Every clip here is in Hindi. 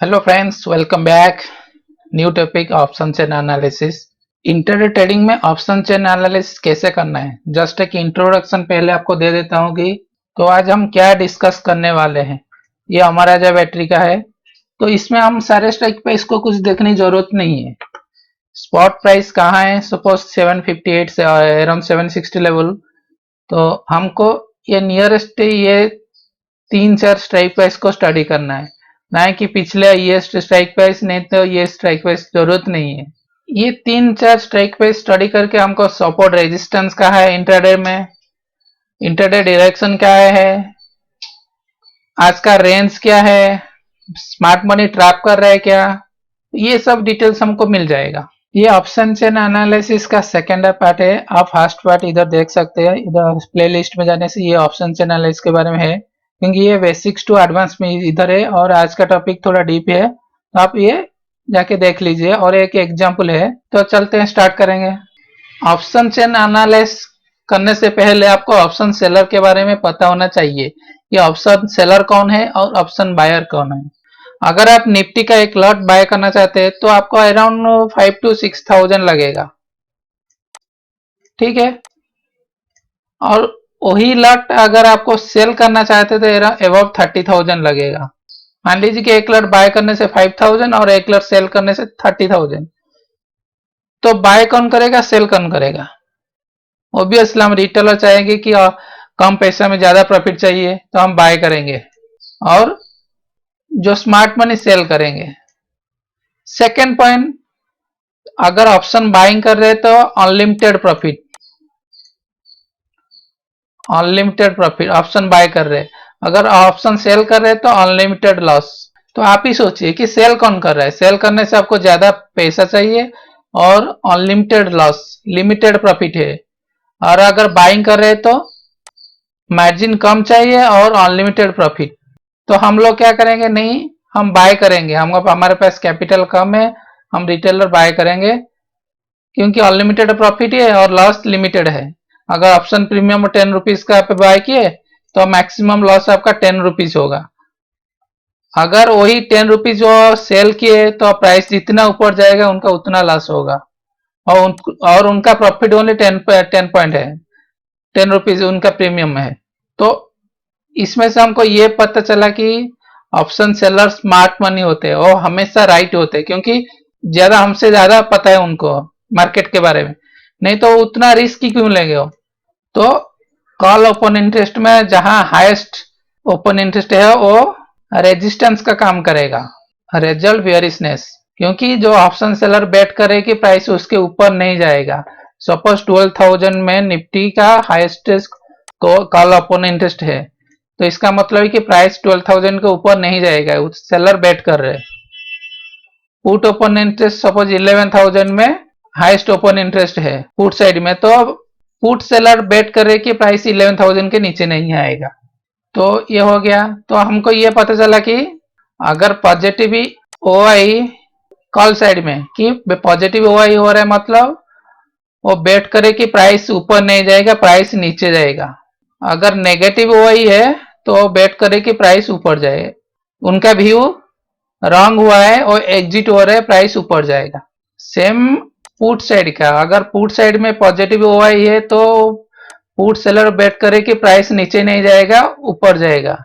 Hello friends, welcome back. New topic option chain analysis. Intraday trading में ऑप्शन चेन एनालिसिस कैसे करना है, जस्ट एक इंट्रोडक्शन पहले आपको दे देता हूँ कि तो आज हम क्या डिस्कस करने वाले हैं। ये हमारा जो बैटरी का है, तो इसमें हम सारे स्ट्राइक प्राइस को कुछ देखने की जरूरत नहीं है। स्पॉट प्राइस कहाँ है, सपोज 758 से अराउंड 760 लेवल, तो हमको ये नियरेस्ट ये तीन चार स्ट्राइक प्राइस को स्टडी करना है, ना कि पिछले ये स्ट्राइक प्राइस, नहीं तो ये स्ट्राइक प्राइस जरूरत नहीं है। ये तीन चार स्ट्राइक प्राइस स्टडी करके हमको सपोर्ट रेजिस्टेंस क्या है इंट्राडे में, इंट्राडे डायरेक्शन क्या है, आज का रेंज क्या है, स्मार्ट मनी ट्रैप कर रहा है क्या, ये सब डिटेल्स हमको मिल जाएगा। ये ऑप्शन चेन एनालिसिस का सेकेंड पार्ट है। आप फर्स्ट पार्ट इधर देख सकते हैं, इधर प्ले लिस्ट में जाने से ये ऑप्शन चेन एनालिसिस के बारे में है, क्योंकि ये बेसिक्स टू एडवांस में इधर है और आज का टॉपिक थोड़ा डीप है, तो आप ये जाके देख लीजिए। और एक एग्जांपल है, तो चलते हैं, स्टार्ट करेंगे। ऑप्शन चेन एनालिसिस करने से पहले आपको ऑप्शन सेलर के बारे में पता होना चाहिए। ये ऑप्शन सेलर कौन है और ऑप्शन बायर कौन है। अगर आप निफ्टी का एक लॉट बाय करना चाहते हैं तो आपको अराउंड 5 to 6,000 लगेगा, ठीक है। और वही लॉट अगर आपको सेल करना चाहते तो अबाउट 30,000 लगेगा। मान लीजिए कि एक लॉट बाय करने से 5,000 और एक लॉट सेल करने से 30,000, तो बाय कौन करेगा, सेल कौन करेगा? ऑब्वियसली हम रिटेलर चाहेंगे कि कम पैसे में ज्यादा प्रॉफिट चाहिए, तो हम बाय करेंगे, और जो स्मार्ट मनी सेल करेंगे। सेकेंड पॉइंट, अगर ऑप्शन बाइंग कर रहे तो unlimited profit, unlimited profit option buy कर रहे। अगर ऑप्शन सेल कर रहे तो अनलिमिटेड लॉस। तो आप ही सोचिए कि सेल कौन कर रहा है। सेल करने से आपको ज्यादा पैसा चाहिए और अनलिमिटेड लॉस, लिमिटेड प्रॉफिट है। और अगर बाइंग कर रहे तो मार्जिन कम चाहिए और अनलिमिटेड प्रॉफिट। तो हम लोग क्या करेंगे, नहीं, हम बाय करेंगे। हम हमारे पास कैपिटल कम है, हम रिटेलर बाय करेंगे, क्योंकि अनलिमिटेड प्रॉफिट है और लॉस लिमिटेड है। अगर ऑप्शन प्रीमियम 10 रुपीज का आप बाय किए तो मैक्सिमम लॉस आपका 10 रुपीज होगा। अगर वही 10 रुपीज जो सेल किए तो प्राइस जितना ऊपर जाएगा उनका उतना लॉस होगा, और उनका प्रॉफिट ओनली 10 पॉइंट है, 10 रुपीज उनका प्रीमियम है। तो इसमें से हमको ये पता चला कि ऑप्शन सेलर स्मार्ट मनी होते हैं, वो हमेशा राइट होते हैं, क्योंकि ज्यादा हमसे ज्यादा पता है उनको मार्केट के बारे में, नहीं तो उतना रिस्क क्यों लेंगे वो। तो कॉल ओपन इंटरेस्ट में जहां हाईएस्ट ओपन इंटरेस्ट है वो रेजिस्टेंस का काम करेगा, रिजल्ट बेयरिशनेस, क्योंकि जो ऑप्शन सेलर बेट करे कि प्राइस उसके ऊपर नहीं जाएगा। सपोज 12,000 में निफ्टी का हाईएस्ट कॉल ओपन इंटरेस्ट है, तो इसका मतलब है कि प्राइस 12,000 के ऊपर नहीं जाएगा, सेलर बेट कर रहे। पुट ओपन इंटरेस्ट सपोज 11,000 में हाईएस्ट ओपन इंटरेस्ट है पुट साइड में, तो पुट सेलर बेट कर रहे कि प्राइस 11,000 के नीचे नहीं आएगा। तो ये हो गया। तो हमको ये पता चला कि अगर positive O I call side में कि पॉजिटिव ओ आई हो रहा है, मतलब वो बेट करे कि प्राइस ऊपर नहीं जाएगा, प्राइस नीचे जाएगा। अगर नेगेटिव ओ आई है तो वो बेट करे कि प्राइस ऊपर जाए, उनका व्यू रॉन्ग हुआ है और एग्जिट हो रहा है, प्राइस ऊपर जाएगा। सेम पुट साइड का, अगर पुट साइड में पॉजिटिव ओ आई है तो पुट सेलर बेट करे कि प्राइस नीचे नहीं जाएगा, ऊपर जाएगा।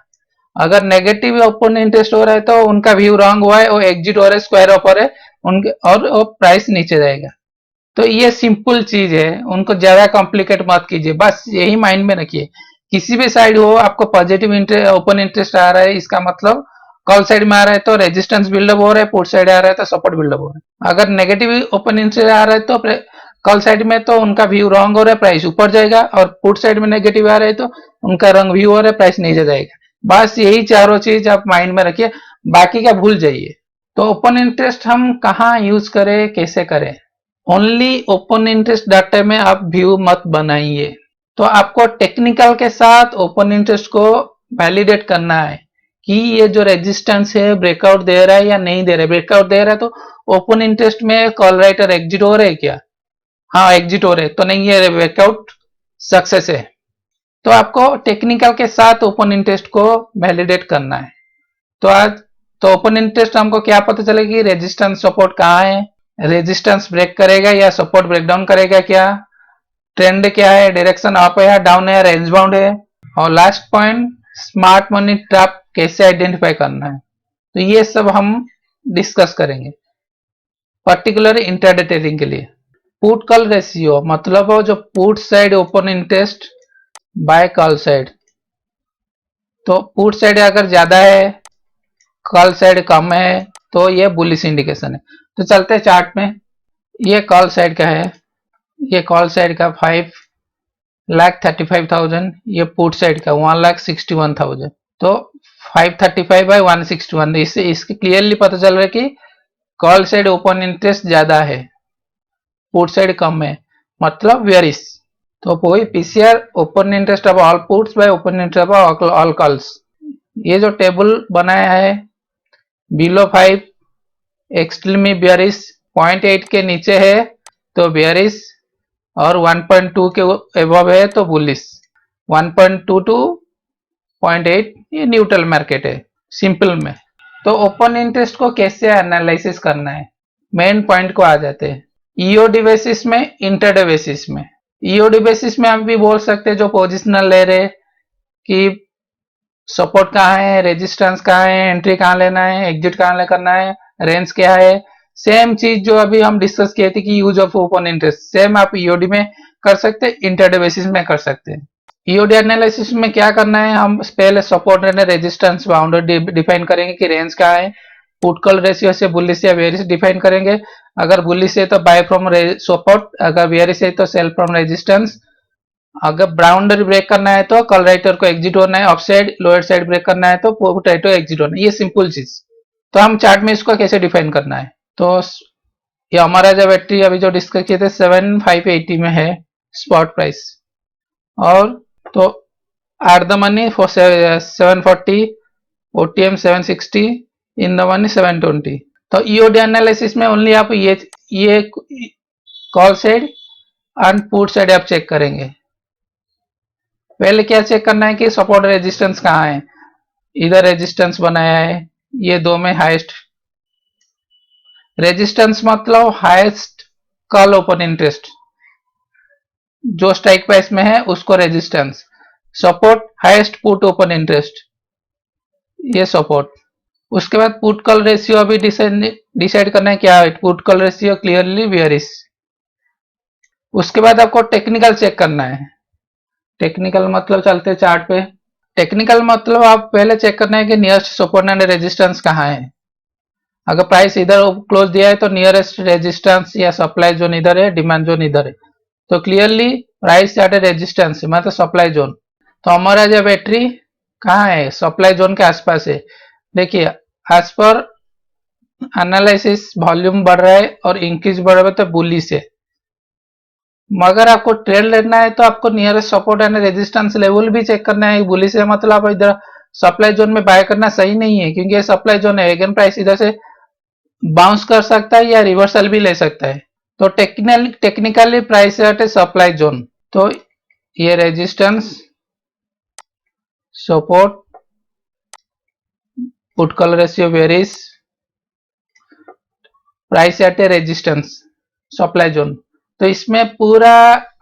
अगर नेगेटिव ओपन इंटरेस्ट हो रहा है तो उनका व्यू रॉन्ग हुआ है और एग्जिट हो रहा है, स्क्वायर ऑफर है उनके, और प्राइस नीचे जाएगा। तो ये सिंपल चीज है, उनको ज्यादा कॉम्प्लिकेट मत कीजिए, बस यही माइंड में रखिए। किसी भी साइड हो, आपको पॉजिटिव ओपन इंटरेस्ट आ रहा है, इसका मतलब कॉल साइड में आ रहा है तो रेजिस्टेंस बिल्डअप हो रहा है, पुट साइड आ रहा है तो सपोर्ट बिल्डअप हो रहा है। अगर नेगेटिव ओपन इंटरेस्ट आ रहा है तो कॉल साइड में तो उनका व्यू रॉन्ग हो रहा है, प्राइस ऊपर जाएगा, और पुट साइड में नेगेटिव आ रहा है तो उनका रंग व्यू हो रहा है, प्राइस नीचे जाएगा। बस यही चारों चीज आप माइंड में रखिए, बाकी का भूल जाइए। तो ओपन इंटरेस्ट हम कहाँ यूज करें, कैसे करें? ओनली ओपन इंटरेस्ट डाटा में आप व्यू मत बनाइए। तो आपको टेक्निकल के साथ ओपन इंटरेस्ट को वैलिडेट करना है कि ये जो रेजिस्टेंस है ब्रेकआउट दे रहा है या नहीं दे रहा है। ब्रेकआउट दे रहा है तो ओपन इंटरेस्ट में कॉल राइटर एग्जिट हो रहे हैं क्या? हाँ, एग्जिट हो रहे, तो नहीं, ये ब्रेकआउट सक्सेस है। तो आपको टेक्निकल के साथ ओपन इंटरेस्ट को वैलिडेट करना है। तो आज तो ओपन इंटरेस्ट हमको क्या पता चलेगा कि रेजिस्टेंस सपोर्ट कहाँ है, रेजिस्टेंस ब्रेक करेगा या सपोर्ट ब्रेकडाउन करेगा, क्या ट्रेंड क्या है, डायरेक्शन अप है या डाउन है या रेंज बाउंड है, और last point smart money trap कैसे आइडेंटिफाई करना है। तो ये सब हम डिस्कस करेंगे पर्टिकुलर इंट्राडे ट्रेडिंग के लिए। पुट कॉल रेशियो मतलब जो put side open interest by call side, तो पुट साइड अगर ज्यादा है कॉल साइड कम है तो ये बुलिश इंडिकेशन है। तो चलते हैं चार्ट में। ये कॉल साइड का है, ये कॉल साइड का 5,35,000, ये पुट साइड का 1,61,000। तो 535 बाई 161, इससे इसके क्लियरली पता चल रहा है कि कॉल साइड ओपन इंटरेस्ट ज्यादा है, पुट साइड कम है, मतलब वेरिश। तो वही PCR open interest of all puts bye open interest of all calls. ये जो टेबल बनाया है बिलो 5 एक्सट्रीमली बेयरिश, 0.8 के नीचे है तो बेयरिश, और 1.2 के एबव है तो बुलिश, 1.2 टू 0.8 ये न्यूट्रल मार्केट है सिंपल में। तो ओपन इंटरेस्ट को कैसे एनालिसिस करना है, मेन पॉइंट को आ जाते हैं। ईओडी बेसिस में, इंटरडे बेसिस में। ईओडी बेसिस में हम भी बोल सकते हैं जो पोजिशनल ले रहे कि सपोर्ट कहाँ है, रेजिस्टेंस कहाँ है, एंट्री कहाँ लेना है, एग्जिट कहाँ करना है, रेंज क्या है। सेम चीज जो अभी हम डिस्कस किए थे कि use of open interest, same आप ईओडी में कर सकते हैं, इंटरडे बेसिस में कर सकते हैं। ईओडी एनालिसिस में क्या करना है, हम पहले support and resistance boundary define करेंगे कि रेंज क्या है, पुट कॉल रेशियो से बुलिश या बेयरिश डिफाइन करेंगे। अगर बुलिश है तो बाय फ्रॉम सपोर्ट, अगर बेयरिश है तो सेल फ्रॉम रेजिस्टेंस। अगर बाउंड्री ब्रेक करना है तो कॉल राइटर को एग्जिट होना है, off side lower side break करना है तो पुट राइटर एग्जिट होना है, ये सिंपल चीज। तो हम चार्ट में इसको कैसे डिफाइन करना है, तो ये हमारा जो बैटरी अभी जो डिस्कस किए थे 7,580 में है स्पॉट प्राइस, और तो at the money for 740, OTM 760, in the money 720। तो ईओडी एनालिसिस में ओनली आप ये call side and put side आप चेक करेंगे। पहले क्या चेक करना है कि सपोर्ट रेजिस्टेंस कहाँ है, इधर रेजिस्टेंस बनाया है, ये दो में हाईएस्ट रेजिस्टेंस मतलब हाईएस्ट कॉल ओपन इंटरेस्ट जो स्ट्राइक प्राइस में है उसको resistance, support highest put open interest ये सपोर्ट। उसके बाद पुट कॉल रेशियो अभी डिसाइड करना है क्या है, put call ratio clearly bearish. उसके बाद आपको टेक्निकल चेक करना है। टेक्निकल मतलब चलते चार्ट पे। टेक्निकल मतलब आप पहले चेक करना है कि नियरेस्ट सपोर्ट एंड रेजिस्टेंस कहाँ है। अगर प्राइस इधर क्लोज दिया है तो नियरेस्ट रेजिस्टेंस या सप्लाई जोन इधर है, डिमांड जोन इधर है, तो क्लियरली प्राइस एट रेजिस्टेंस है, मतलब सप्लाई जोन। तो हमारा जो बैटरी कहाँ है, सप्लाई जोन के आसपास है। देखिए एज पर एनालिसिस वॉल्यूम बढ़ रहा है और इंक्रीज बढ़ रहा है तो बुलिश है, मगर आपको ट्रेड लेना है तो आपको nearest support and resistance level भी चेक करना है। बुलिश है मतलब इधर सप्लाई जोन में बाय करना सही नहीं है, क्योंकि ये सप्लाई जोन है, अगेन प्राइस इधर से बाउंस कर सकता है या रिवर्सल भी ले सकता है। तो technically price at a supply zone, तो ये resistance support put call ratio varies, price at a resistance supply zone. तो इसमें पूरा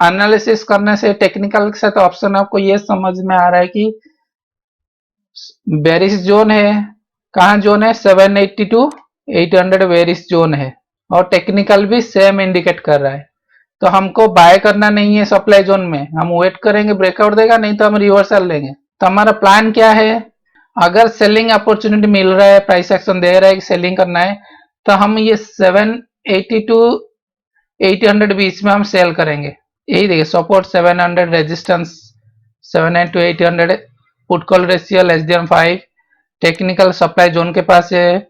एनालिसिस करने से टेक्निकल के साथ ऑप्शन आपको ये समझ में आ रहा है कि बेरिश जोन है, कहाँ जोन है 780 टू 800 बेरिश जोन है, और टेक्निकल भी सेम इंडिकेट कर रहा है। तो हमको बाय करना नहीं है सप्लाई जोन में, हम वेट करेंगे ब्रेकआउट देगा, नहीं तो हम रिवर्सल लेंगे। तो हमारा प्लान क्या है, अगर सेलिंग अपॉर्चुनिटी मिल रहा है, प्राइस एक्शन दे रहा है कि सेलिंग करना है, तो हम ये 780 टू 800 बीच में हम सेल करेंगे। यही देखिए support 700, resistance 790 to 800, put call ratio less than 5, technical supply zone के पास है,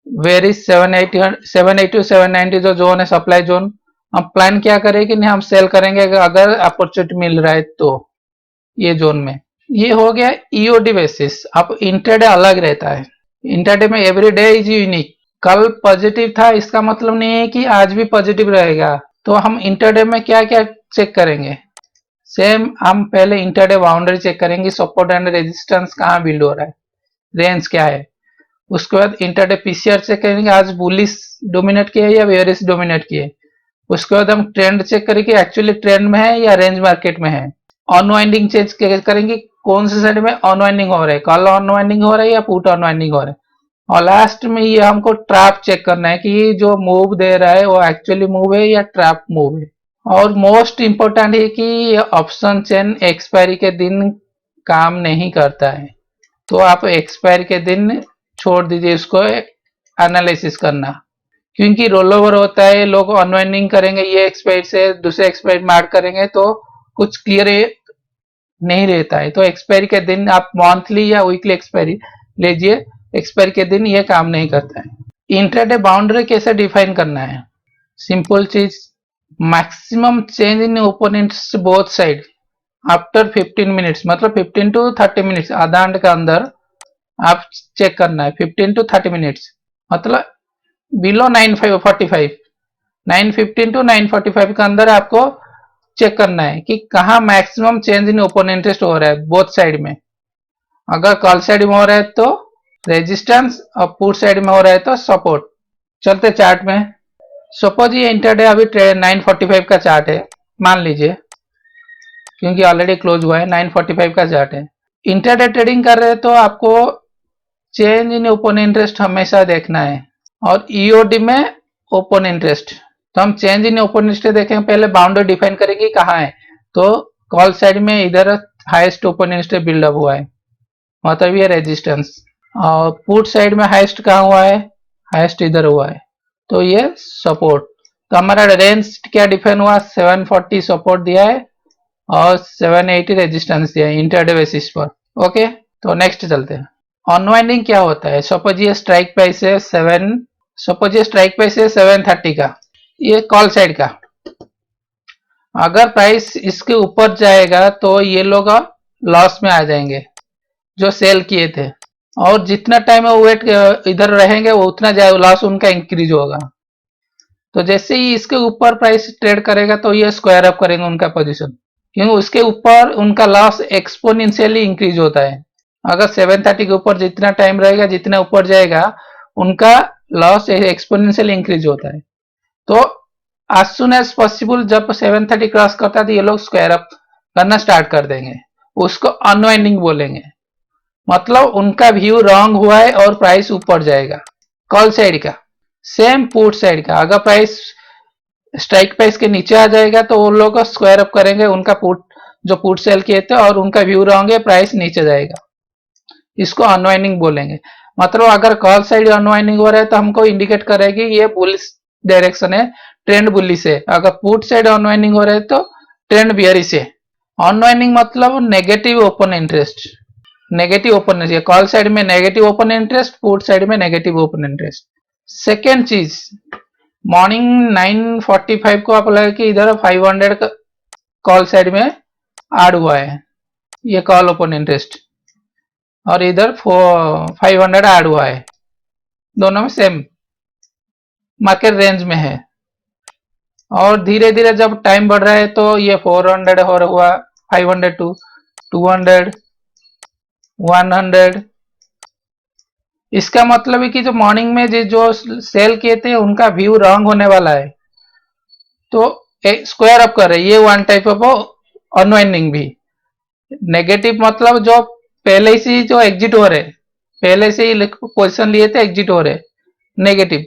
वेरिस 780 टू 790 जो जोन है सप्लाई जोन। हम प्लान क्या करें कि नहीं हम सेल करेंगे अगर अपॉर्चुनिटी मिल रहा है तो ये जोन में। ये हो गया ईओडी बेसिस। अब इंट्राडे अलग रहता है, इंट्राडे में एवरी डे इज यूनिक। कल पॉजिटिव था इसका मतलब नहीं है कि आज भी पॉजिटिव रहेगा। तो हम इंट्राडे में क्या क्या चेक करेंगे, सेम हम पहले इंट्राडे बाउंड्री चेक करेंगे, सपोर्ट एंड रेजिस्टेंस कहाँ बिल्ड हो रहा है, रेंज क्या है। उसके बाद इंटरडे पीसीआर चेक करेंगे आज बुलिश डोमिनेट किया है या बेयरिश डोमिनेट किया है। उसके बाद हम ट्रेंड चेक करेंगे एक्चुअली ट्रेंड में है या रेंज मार्केट में है। अनवाइंडिंग चेक करेंगे कौन से साइड में अनवाइंडिंग हो रहा है, कल अनवाइंडिंग हो रहा है या पुट अनवाइंडिंग हो रहा है। और लास्ट में ये हमको ट्रैप चेक करना है कि जो मूव दे रहा है वो एक्चुअली मूव है या ट्रैप मूव है। और मोस्ट इंपॉर्टेंट है कि ऑप्शन चेन एक्सपायरी के दिन काम नहीं करता है, तो आप एक्सपायरी के दिन छोड़ दीजिए उसको एनालिसिस करना, क्योंकि रोल ओवर होता है, लोग अनवाइंडिंग करेंगे ये एक्सपायरी से दूसरे एक्सपायरी मार्क करेंगे तो कुछ क्लियर नहीं रहता है। तो एक्सपायरी के दिन आप मंथली या वीकली एक्सपायरी लीजिए, एक्सपायरी के दिन ये काम नहीं करता है। इंट्राडे बाउंड्री कैसे डिफाइन करना है, सिंपल चीज, maximum change in opponents both side after 15 minutes, मतलब 15 टू 30 मिनट्स, आधा घंटे के अंदर आप चेक करना है 15 टू 30 मिनट्स, मतलब बिलो 9:45 9:15 टू 9:45 के अंदर आपको चेक करना है कि कहाँ maximum change in open interest हो रहा है बोथ साइड में। अगर कॉल साइड में हो रहा है तो रेजिस्टेंस और पुट साइड में हो रहा है तो सपोर्ट। चलते चार्ट में, सपोज ये इंटरडे अभी 9:45 का चार्ट है मान लीजिए, क्योंकि ऑलरेडी क्लोज हुआ है, 9:45 का चार्ट है। इंटरडे ट्रेडिंग कर रहे हैं तो आपको चेंज इन ओपन इंटरेस्ट हमेशा देखना है, और ईओडी में ओपन इंटरेस्ट, तो हम चेंज इन ओपन इंटरेस्ट देखेंगे, पहले बाउंड्री डिफाइन करेंगे कहाँ है, तो कॉल साइड में इधर हाईएस्ट ओपन इंटरेस्ट बिल्डअप हुआ है, मतलब ये रेजिस्टेंस, और पुट साइड में हाईएस्ट कहाँ हुआ है, हाईएस्ट इधर हुआ है, तो ये सपोर्ट। तो हमारा रेंज क्या डिफाइन हुआ, 740 सपोर्ट दिया है और 780 रेजिस्टेंस दिया है इंटरडे बेसिस पर। ओके, तो नेक्स्ट चलते हैं। अनवाइंडिंग क्या होता है, सपोज ये स्ट्राइक प्राइस है 730 का, ये कॉल साइड का, अगर प्राइस इसके ऊपर जाएगा तो ये लोग लॉस में आ जाएंगे जो सेल किए थे, और जितना टाइम वो वेट इधर रहेंगे वो उतना लॉस उनका इंक्रीज होगा। तो जैसे ही इसके ऊपर प्राइस ट्रेड करेगा तो ये स्क्वायर अप करेंगे उनका पोजीशन, क्योंकि उसके ऊपर उनका लॉस एक्सपोनेंशियली इंक्रीज होता है। अगर 730 के ऊपर जितना टाइम रहेगा, जितना ऊपर जाएगा, उनका लॉस एक्सपोनेंशियली इंक्रीज होता है। तो as soon as possible जब 730 क्रॉस करता है तो ये लोग स्क्वायर अप करना स्टार्ट कर देंगे, उसको अनवाइंडिंग बोलेंगे, मतलब उनका व्यू रॉन्ग हुआ है और प्राइस ऊपर जाएगा। कॉल साइड का सेम, पुट साइड का अगर प्राइस स्ट्राइक प्राइस के नीचे आ जाएगा तो वो लोग स्क्वायर अप करेंगे उनका पुट, जो पुट सेल किए थे, और उनका व्यू रॉन्ग है, प्राइस नीचे जाएगा, इसको अनवाइंडिंग बोलेंगे। मतलब अगर कॉल साइड अनवाइंडिंग हो रहा है तो हमको इंडिकेट करेगी ये बुलिश डायरेक्शन है, ट्रेंड बुलिश है। अगर पुट साइड अनवाइंडिंग हो रहा है तो ट्रेंड बियरिश है। अनवाइंडिंग मतलब negative open interest, negative open interest, call side में negative open interest, put side में नेगेटिव ओपन इंटरेस्ट। सेकेंड चीज, मॉर्निंग 9:45 को आप लगे कि इधर 500 कॉल साइड में ऐड हुआ है, ये कॉल ओपन इंटरेस्ट, और इधर 500 ऐड हुआ है, दोनों में सेम मार्केट रेंज में है। और धीरे धीरे जब टाइम बढ़ रहा है तो ये 400 हो रहा हुआ, 500 टू 200 100, इसका मतलब है कि जो मॉर्निंग में जो सेल किए थे उनका व्यू रॉन्ग होने वाला है, तो स्क्वायर अप कर रहे हैं, ये वन टाइप ऑफ अनवाइंडिंग भी। नेगेटिव मतलब जो पहले से ही जो एग्जिट हो रहे, पहले से ही पोजीशन लिए थे एग्जिट हो रहे, नेगेटिव।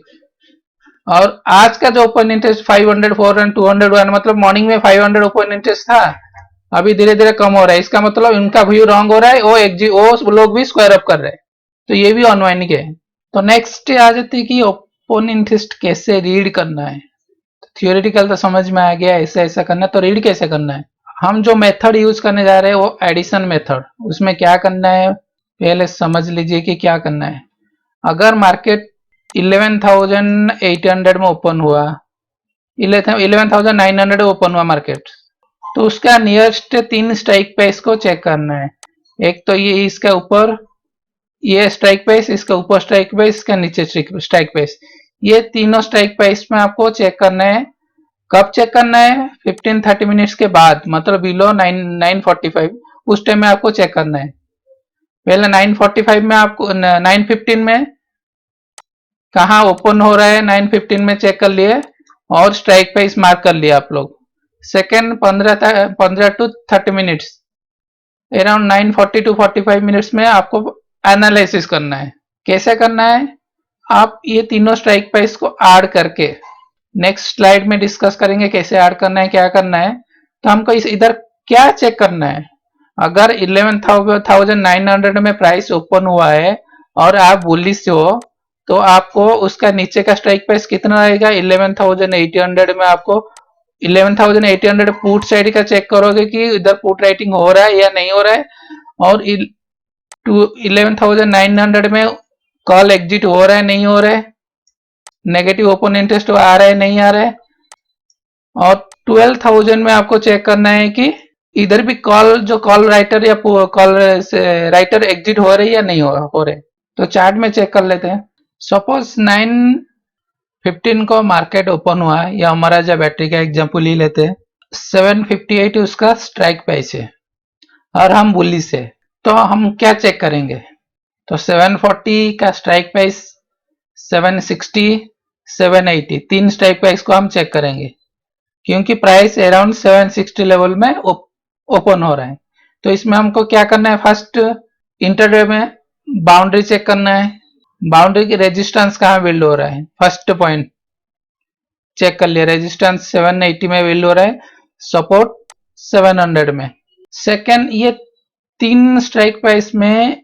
और आज का जो ओपन इंटरेस्ट 500 400 201, मतलब मॉर्निंग में 500 ओपन इंटरेस्ट था, अभी धीरे धीरे कम हो रहा है, इसका मतलब इनका व्यू रॉन्ग हो रहा है, वो लोग भी स्क्वायर अप कर रहे हैं, तो ये भी अनवाइंडिंग है। तो नेक्स्ट आ जाती है कि ओपन इंटरेस्ट कैसे रीड करना है। थियोरेटिकल तो समझ में आ गया, ऐसा ऐसा करना, तो रीड कैसे करना है। हम जो मेथड यूज करने जा रहे हैं वो एडिशन मेथड, उसमें क्या करना है पहले समझ लीजिए कि क्या करना है। अगर मार्केट 11,800 में ओपन हुआ, 11,900 ओपन हुआ मार्केट, तो उसका नियरेस्ट 3 स्ट्राइक प्राइस को चेक करना है। एक तो ये इसका ऊपर ये स्ट्राइक प्राइस, इसका ऊपर स्ट्राइक प्राइस, इसका नीचे स्ट्राइक प्राइस, ये तीनों स्ट्राइक प्राइस में आपको चेक करना है। कब चेक करना है, 15-30 मिनट्स के बाद, मतलब बिलो 9:45 उस टाइम में आपको चेक करना है। पहले 9:45 में आपको 9:15 में कहाँ ओपन हो रहा है 9:15 में चेक कर लिए और स्ट्राइक प्राइस मार्क कर लिया आप लोग। Second 15 to 30 minutes, around 9:40 to 45 minutes में आपको एनालिसिस करना है। कैसे करना है, आप ये तीनों स्ट्राइक प्राइस को ऐड करके, नेक्स्ट स्लाइड में डिस्कस करेंगे कैसे ऐड करना है, क्या करना है। तो हमको इस इधर क्या चेक करना है, अगर 11,900 में प्राइस ओपन हुआ है और आप बुलिश हो तो आपको उसका नीचे का स्ट्राइक प्राइस कितना रहेगा, 11,800 में आपको 11,800 पुट साइड का चेक करोगे कि इधर पुट राइटिंग हो रहा है या नहीं हो रहा है, और 11,900 में कॉल एग्जिट हो रहा है नहीं हो रहा है, नेगेटिव ओपन इंटरेस्ट आ रहा है नहीं आ रहा है, और 12,000 में आपको चेक करना है कि इधर भी कॉल जो कॉल राइटर या कॉल राइटर एग्जिट हो रही है या नहीं हो रहे। तो चार्ट में चेक कर लेते हैं। सपोज 9:15 को मार्केट ओपन हुआ है, या हमारा जो बैटरी का एग्जांपल ही लेते हैं, 758 उसका स्ट्राइक प्राइस है और हम बुलिश है, तो हम क्या चेक करेंगे। तो 740 का स्ट्राइक प्राइस, 760, 780 तीन स्ट्राइक प्राइस को हम चेक करेंगे, क्योंकि प्राइस अराउंड 760 लेवल में ओपन हो रहा है। तो इसमें हमको क्या करना है, फर्स्ट इंटरडे में बाउंड्री चेक करना है, बाउंड्री की रेजिस्टेंस कहाँ बिल्ड हो रहा है, फर्स्ट पॉइंट चेक कर लिया, रेजिस्टेंस 780 में बिल्ड हो रहा है, सपोर्ट 700 में। सेकेंड, ये तीन स्ट्राइक प्राइस में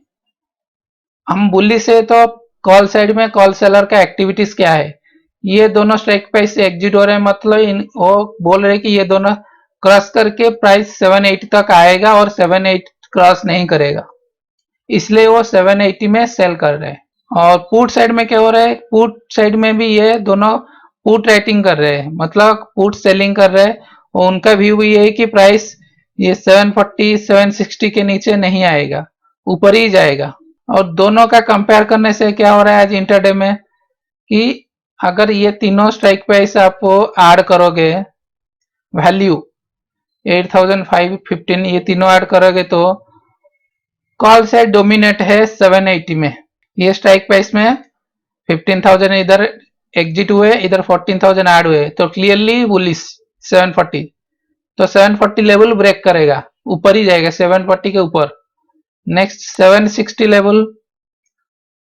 हम बुलिश है तो कॉल साइड में कॉल सेलर का एक्टिविटीज क्या है, ये दोनों स्ट्राइक प्राइस से एग्जिट हो रहे हैं, मतलब वो बोल रहे हैं कि ये दोनों क्रॉस करके प्राइस 780 तक आएगा और 780 क्रॉस नहीं करेगा, इसलिए वो 780 में सेल कर रहे हैं। और पुट साइड में क्या हो रहा है, पुट साइड में भी ये दोनों पुट राइटिंग कर रहे हैं, मतलब पुट सेलिंग कर रहे हैं, और उनका व्यू भी ये है कि प्राइस ये 740 760 के नीचे नहीं आएगा, ऊपर ही जाएगा। और दोनों का कंपेयर करने से क्या हो रहा है आज इंटरडे में, कि अगर ये तीनों स्ट्राइक प्राइस आप ऐड करोगे, वैल्यू 8,515 ये तीनों ऐड करोगे तो कॉल साइड डोमिनेट है 780 में, ये स्ट्राइक प्राइस में 15,000 इधर एग्जिट हुए, इधर 14,000 ऐड हुए, तो क्लियरली बुलिश 740, तो 740 लेवल ब्रेक करेगा, ऊपर ही जाएगा 740 के ऊपर। नेक्स्ट 760 लेवल,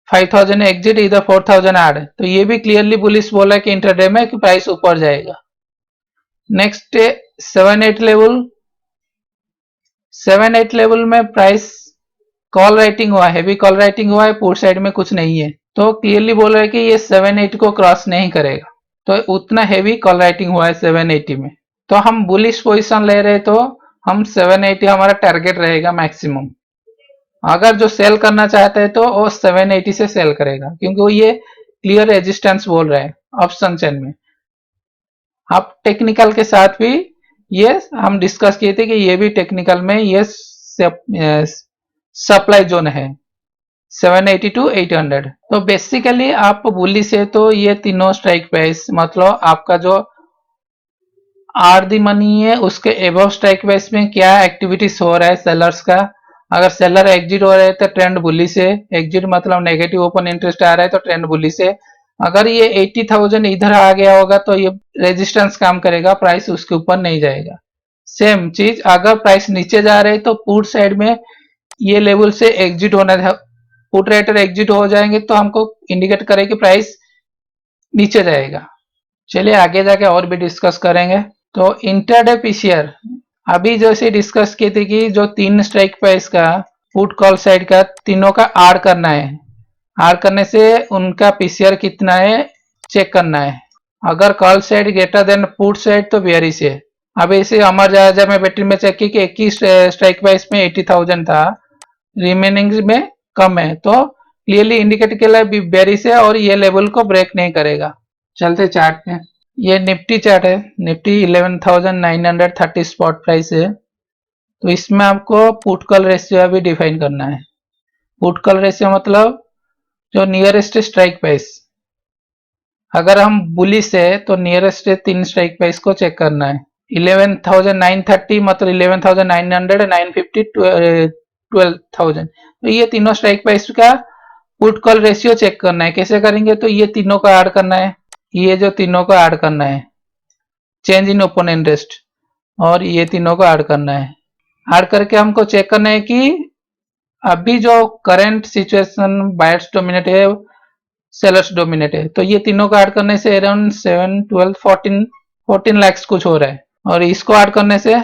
5,000 एग्जिट, इधर 4,000 ऐड, तो ये भी क्लियरली बुलिश बोला कि इंटरडे में कि प्राइस ऊपर जाएगा। नेक्स्ट 7-8 लेवल, 7-8 लेवल में प्राइस कॉल राइटिंग हुआ है, हेवी कॉल राइटिंग हुआ है, पुट साइड में कुछ नहीं है, तो क्लियरली बोल रहा है कि ये 780 को क्रॉस नहीं करेगा, तो उतना हेवी कॉल राइटिंग हुआ है 780 में, तो हम बुलिश पोजीशन ले रहे तो हम 780 हमारा टारगेट रहेगा मैक्सिमम। अगर जो सेल करना चाहते हैं तो वो 780 से सेल करेगा, क्योंकि वो ये क्लियर रेजिस्टेंस बोल रहा है ऑप्शन चेन में। आप टेक्निकल के साथ भी ये हम डिस्कस किए थे कि ये भी टेक्निकल में ये सप्लाई जोन है 780 टू 800। तो बेसिकली आप बुलिश है तो ये तीनों स्ट्राइक प्राइस, मतलब आपका जो आर दी मनी है उसके एबव स्ट्राइक प्राइस में क्या एक्टिविटीज हो रहा है सेलर्स का, अगर सेलर एग्जिट हो रहे हैं तो ट्रेंड बुलिश है, एग्जिट मतलब नेगेटिव ओपन इंटरेस्ट आ रहा है तो ट्रेंड बुलिश है। अगर ये 80,000 इधर आ गया होगा तो ये रेजिस्टेंस काम करेगा, प्राइस उसके ऊपर नहीं जाएगा। सेम चीज अगर प्राइस नीचे जा रहे तो पुट साइड में ये लेवल से एग्जिट होना था, पुट राइटर एग्जिट हो जाएंगे तो हमको इंडिकेट करे कि प्राइस नीचे जाएगा। चलिए आगे जाके और भी डिस्कस करेंगे। तो इंटरडे पीसीआर अभी जैसे डिस्कस की थी कि जो तीन स्ट्राइक प्राइस का पुट कॉल साइड का तीनों का आर करना है, आर करने से उनका पीसीआर कितना है चेक करना है। अगर call side greater than put side तो बेयरिश है। अब इसे अमर जहाजा में बैटरी में चेक की कि एक ही स्ट्राइक प्राइस में 80,000 था, रिमेनिंग में कम है, तो क्लियरली इंडिकेट के लिए बेयरिश है और ये लेवल को ब्रेक नहीं करेगा। चलते चार्ट में, ये निफ्टी चार्ट है, निफ्टी 11,930 स्पॉट प्राइस है, तो इसमें आपको पुट कॉल रेशियो भी डिफाइन करना है। पुट कॉल रेशियो मतलब जो नियरेस्ट स्ट्राइक प्राइस, अगर हम बुलिश है तो नियरेस्ट तीन स्ट्राइक प्राइस को चेक करना है। 11,930 मतलब 11,900, 950, 12,000, तो ये तीनों स्ट्राइक प्राइस का पुट कॉल रेशियो चेक करना है। कैसे करेंगे? तो ये तीनों को ऐड करना है, ये जो तीनों को ऐड करना है, चेंज इन ओपन इंटरेस्ट, और ये तीनों को ऐड करना है। ऐड करके हमको चेक करना है कि अभी जो करंट सिचुएशन बायर्स डोमिनेट है, सेलर्स डोमिनेट है। तो ये तीनों को ऐड करने से अराउंड 7, 12, 14 लाख कुछ हो रहा है, और इसको ऐड करने से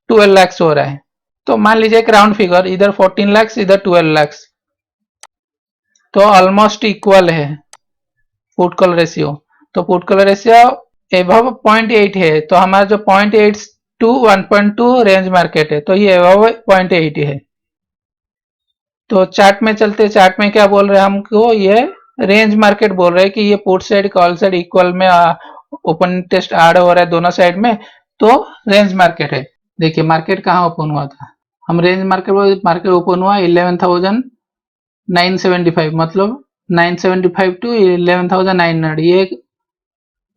12 लाख हो रहा है। तो मान लीजिए एक राउंड फिगर, इधर 14 लाख, इधर 12 लाख, तो ऑलमोस्ट इक्वल है पुट कॉल रेशियो। तो पुट कॉल रेशियो एबव 0.8 है, तो हमारा जो 0.8 टू 1.2 रेंज मार्केट है, तो ये एबव 0.8 है। तो चार्ट में चलते, चार्ट में क्या बोल रहे हैं हमको? ये रेंज मार्केट बोल रहे हैं कि ये put side call side equal में ओपन टेस्ट ऐड हो रहा है दोनों साइड में, तो रेंज मार्केट है। देखिए मार्केट कहाँ ओपन हुआ था, हम रेंज मार्केट ओपन हुआ 11,975, मतलब 975 टू 11,900, ये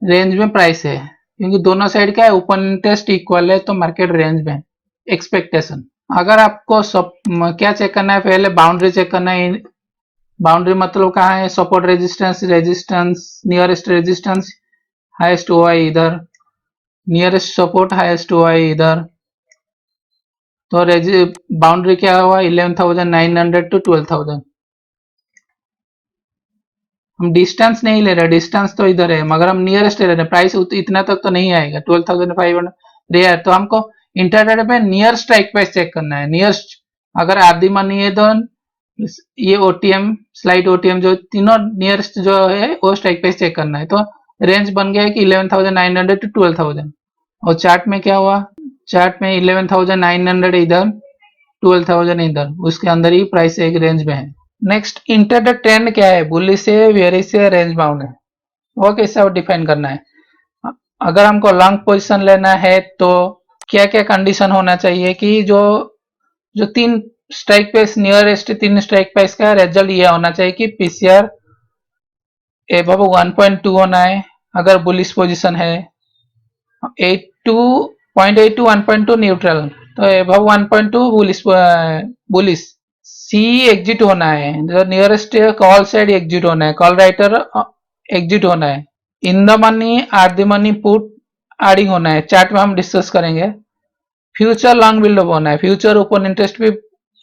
रेंज में प्राइस है, क्योंकि दोनों साइड क्या है, ओपन इंटरेस्ट इक्वल है, तो मार्केट रेंज में एक्सपेक्टेशन। अगर आपको क्या चेक करना है, पहले बाउंड्री चेक करना है। बाउंड्री मतलब कहाँ है? Support resistance, nearest resistance, highest OI इधर, नियरेस्ट सपोर्ट, हाईएस्ट ओआई इधर। तो बाउंड्री क्या हुआ? 11,900 टू 12,000। हम डिस्टेंस नहीं ले रहे, डिस्टेंस तो इधर है, मगर हम नियरेस्ट ले रहे हैं। प्राइस इतना तक तो नहीं आएगा, 12,500 रेयर। तो हमको इंटरडेट पे नियर स्ट्राइक प्राइस चेक करना है। नियरेस्ट अगर आधी मनी है तो ये ओटीएम, स्लाइड ओटीएम, जो तीनों नियरेस्ट जो है वो स्ट्राइक प्राइस चेक करना है। तो रेंज बन गया है कि 11,900 टू 12,000। और चार्ट में क्या हुआ? चार्ट में 11,900 इधर, 12,000 इधर, उसके अंदर ही प्राइस एक रेंज में है। नेक्स्ट इंटरडे ट्रेंड क्या है? बुलिश है, बेयरिश है, रेंज बाउंड है, वो कैसे डिफाइन करना है? अगर हमको लॉन्ग पोजीशन लेना है तो क्या क्या कंडीशन होना चाहिए कि जो तीन स्ट्राइक प्राइस, नियरेस्ट तीन स्ट्राइक प्राइस का रिजल्ट ये होना चाहिए कि पीसीआर एबव 1.2 होना है अगर बुलिश पोजीशन है, 0.8 टू 1.2 न्यूट्रल, तो एबव 1.2 बुलिश। सी एग्जिट होना है, जो नियरेस्ट कॉल साइड एग्जिट होना है, कॉल राइटर एग्जिट होना है। In the money, at the money put adding होना है, चार्ट में हम डिस्कस करेंगे। फ्यूचर लॉन्ग बिल्डअप होना है, फ्यूचर ओपन इंटरेस्ट भी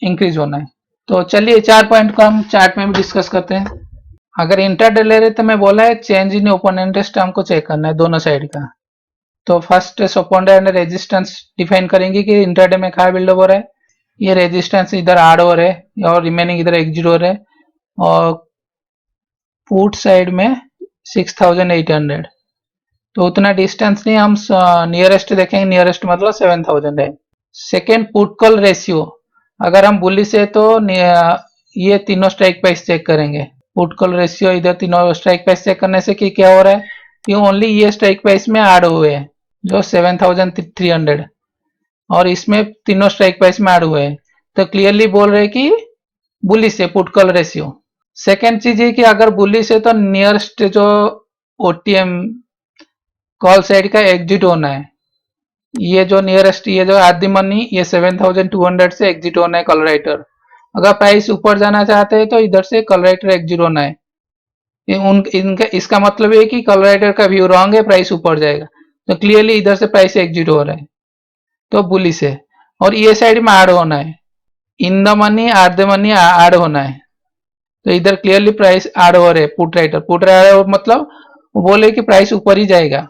इंक्रीज होना है। तो चलिए 4 पॉइंट को हम चार्ट में भी डिस्कस करते हैं। अगर इंटरडे ले रहे तो मैं बोला है चेंज इन ओपन इंटरेस्ट हमको चेक करना है दोनों साइड का। तो first support and resistance define करेंगे कि इंटरडे में कहाँ बिल्डअप हो रहा है। ये रेजिस्टेंस इधर ऐड हो रहा है और रिमेनिंग इधर एग्जिट हो रहा है, और पुट साइड में 6,800, तो उतना डिस्टेंस नहीं, हम नियरेस्ट देखेंगे, नियरेस्ट मतलब 7,000 है। सेकेंड पुट कॉल रेशियो, अगर हम बुलिश है तो ये तीनों स्ट्राइक प्राइस चेक करेंगे। पुट कॉल रेशियो इधर तीनों स्ट्राइक प्राइस चेक करने से कि क्या हो रहा है, कि ओनली ये स्ट्राइक प्राइस में ऐड हुए हैं जो 7,300, और इसमें तीनों स्ट्राइक प्राइस में ऐड हुए हैं, तो क्लियरली बोल रहे हैं कि बुलिश है पुट कॉल रेशियो। सेकेंड चीज है कि अगर बुलिश है तो नियरेस्ट जो ओटीएम कॉल साइड का एग्जिट होना है, ये जो नियरेस्ट, ये जो आदि मनी, ये 7,200 से एग्जिट होना है कॉल राइटर। अगर प्राइस ऊपर जाना चाहते हैं तो इधर से कॉल राइटर एग्जिट होना है। इनका इसका मतलब है कि कॉल राइटर का व्यू रॉन्ग है, प्राइस ऊपर जाएगा, तो क्लियरली इधर से प्राइस एग्जिट हो रहा है, तो बुलिश है। और ये साइड में ऐड होना है, in the money, at the money add होना है, तो इधर क्लियरली प्राइस ऐड हो रहे, पुट राइटर मतलब बोले कि प्राइस ऊपर ही जाएगा,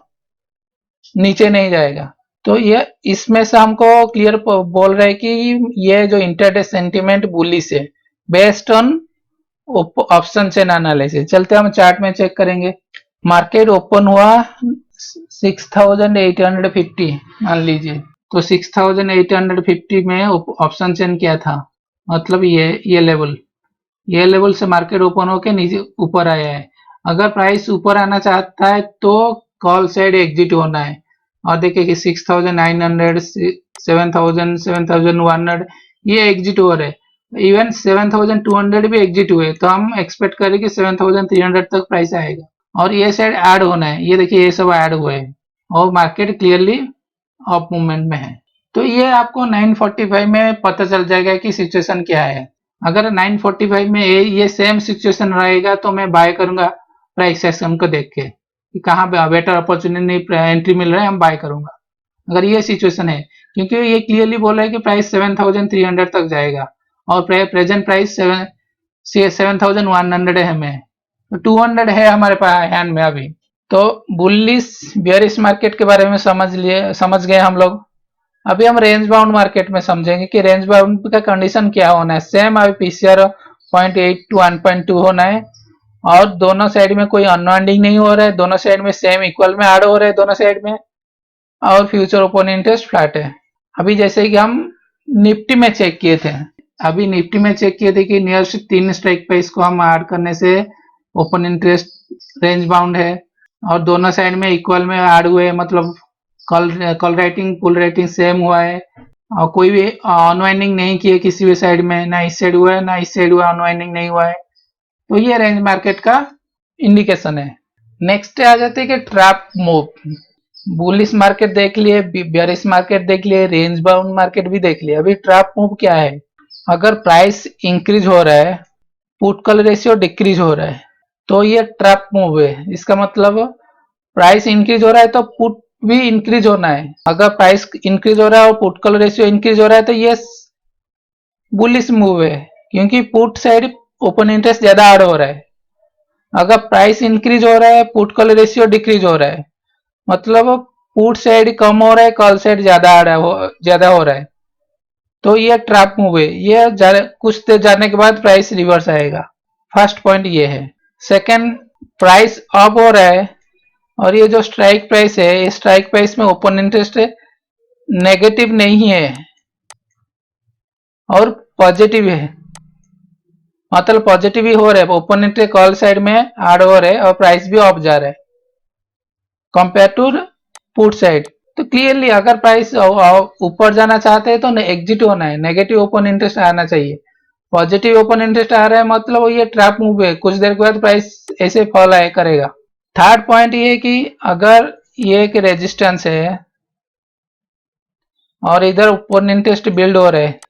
नीचे नहीं जाएगा। तो ये इसमें से हमको क्लियर बोल रहा है कि ये जो इंटरडे सेंटिमेंट बुलिश है based on option chain analysis. चलते हम चार्ट में चेक करेंगे। मार्केट ओपन हुआ 6,850 मान लीजिए, तो 6,850 में ऑप्शन चेन क्या था, मतलब ये लेवल से मार्केट ओपन होके नीचे ऊपर आया है। अगर प्राइस ऊपर आना चाहता है तो कॉल साइड एग्जिट होना है, और देखिए कि 6,900, 7,000, 7,100 ये एग्जिट हो रहे, इवन 7,200 भी एग्जिट हुए, तो हम एक्सपेक्ट करें कि 7,300 तक प्राइस आएगा। और ये साइड ऐड होना है, ये देखिए ये सब ऐड हुए हैं, और मार्केट क्लियरली अप मूवमेंट में है। तो ये आपको 9:45 में पता चल जाएगा कि सिचुएशन क्या है। अगर 945 में ये सेम सिचुएशन रहेगा तो मैं बाय करूंगा प्राइस सेक्शन को देख के कि कहाँ बेटर अपॉर्चुनिटी एंट्री मिल रहा है, हम बाय करूंगा अगर ये सिचुएशन है, क्योंकि ये क्लियरली बोल रहा है कि प्राइस 7300 तक जाएगा और प्रेजेंट प्राइस 7100 है में, तो 200 है हमारे पास हैंड में अभी। तो बुलिश बेयरिश मार्केट के बारे में समझ गए हम लोग। अभी हम रेंज बाउंड मार्केट में समझेंगे कि रेंज बाउंड का कंडीशन क्या होना है। सेम अभी पीसीआर 0.8 टू 1.2 होना है और दोनों साइड में कोई अनवाइंडिंग नहीं हो रहा है, दोनों साइड में सेम इक्वल में ऐड हो रहे हैं दोनों साइड में, और फ्यूचर ओपन इंटरेस्ट फ्लैट है। अभी जैसे कि हम निफ्टी में चेक किए थे, अभी निफ्टी में चेक किए थे कि नियर से 3 स्ट्राइक प्राइस को हम ऐड करने से ओपन इंटरेस्ट रेंज बाउंड है और दोनों साइड में इक्वल में ऐड हुए, मतलब कॉल राइटिंग पुल राइटिंग सेम हुआ है और कोई भी अनवाइंडिंग नहीं किए किसी भी साइड में, ना इस साइड हुआ है ना इस साइड हुआ, अनवाइंडिंग नहीं हुआ है, तो ये रेंज मार्केट का इंडिकेशन है। नेक्स्ट आ जाते हैं कि ट्रैप मूव। बुलिश मार्केट देख लिए, बेयरिश मार्केट देख लिए, रेंज बाउंड मार्केट भी देख लिए। अभी ट्रैप मूव क्या है? अगर प्राइस इंक्रीज हो रहा है, पुट कॉल रेशियो डिक्रीज हो रहा है, तो ये ट्रैप मूव है। इसका मतलब प्राइस इंक्रीज हो रहा है तो पुट भी इंक्रीज होना है। अगर प्राइस इंक्रीज हो रहा है और पुट कॉल रेशियो इंक्रीज हो रहा है तो ये बुलिश मूव है, क्योंकि पुट साइड ओपन इंटरेस्ट ज्यादा ऐड हो रहा है। अगर प्राइस इंक्रीज हो रहा है, पुट कॉल रेशियो डिक्रीज हो रहा है, मतलब पुट साइड कम हो रहा है, कॉल साइड ज्यादा हो रहा है, तो ये ट्रैप मूव है। ये कुछ देर जाने के बाद प्राइस रिवर्स आएगा। फर्स्ट पॉइंट ये है। सेकंड, प्राइस अप हो रहा है और ये जो स्ट्राइक प्राइस है, ये स्ट्राइक प्राइस में ओपन इंटरेस्ट नेगेटिव नहीं है और पॉजिटिव है, मतलब पॉजिटिव ही हो रहा है। ओपन इंटरेस्ट कॉल साइड में ऐड हो रहा है और प्राइस भी अप जा रहा है कंपेयर टू पुट साइड। तो क्लियरली अगर प्राइस ऊपर जाना चाहते हैं तो एग्जिट होना है, नेगेटिव ओपन इंटरेस्ट आना चाहिए। पॉजिटिव ओपन इंटरेस्ट आ रहा है मतलब ये ट्रैप मूव है, कुछ देर के बाद प्राइस ऐसे फॉल आए करेगा। थर्ड पॉइंट ये कि अगर ये एक रेजिस्टेंस है और इधर ओपन इंटरेस्ट बिल्ड हो रहा है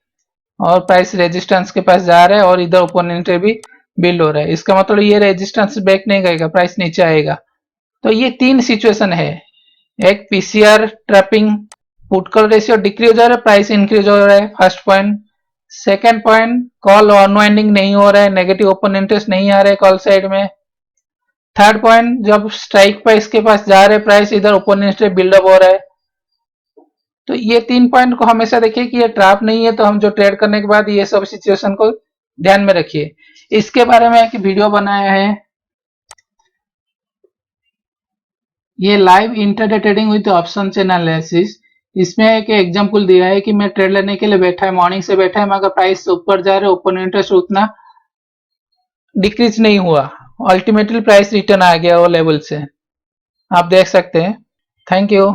और प्राइस रेजिस्टेंस के पास जा रहा है और इधर ओपन इंटरेस्ट भी बिल्ड हो रहा है, इसका मतलब ये रेजिस्टेंस ब्रेक नहीं करेगा, प्राइस नीचे आएगा। तो ये 3 सिचुएशन है। एक PCR trapping, put call ratio decrease हो रहा है, प्राइस इंक्रीज हो रहा है, first point. Second point, call unwinding नहीं हो रहा है, नेगेटिव ओपन इंटरेस्ट नहीं आ रहा है कॉल साइड में। थर्ड पॉइंट, जब स्ट्राइक प्राइस के पास जा रहे प्राइस, इधर ओपन इंटरेस्ट बिल्डअप हो रहा है। तो ये 3 पॉइंट को हमेशा देखिए कि ये ट्रैप नहीं है, तो हम जो ट्रेड करने के बाद ये सब सिचुएशन को ध्यान में रखिए। इसके बारे में एक वीडियो बनाया है, ये live intraday trading with option analysis. इसमें एक एग्जांपल दिया है कि मैं ट्रेड लेने के लिए बैठा है, मॉर्निंग से बैठा है, मगर प्राइस ऊपर जा रहा है, ओपन इंटरेस्ट उतना डिक्रीज नहीं हुआ, अल्टीमेटली प्राइस रिटर्न आ गया वो लेवल से, आप देख सकते हैं। Thank you.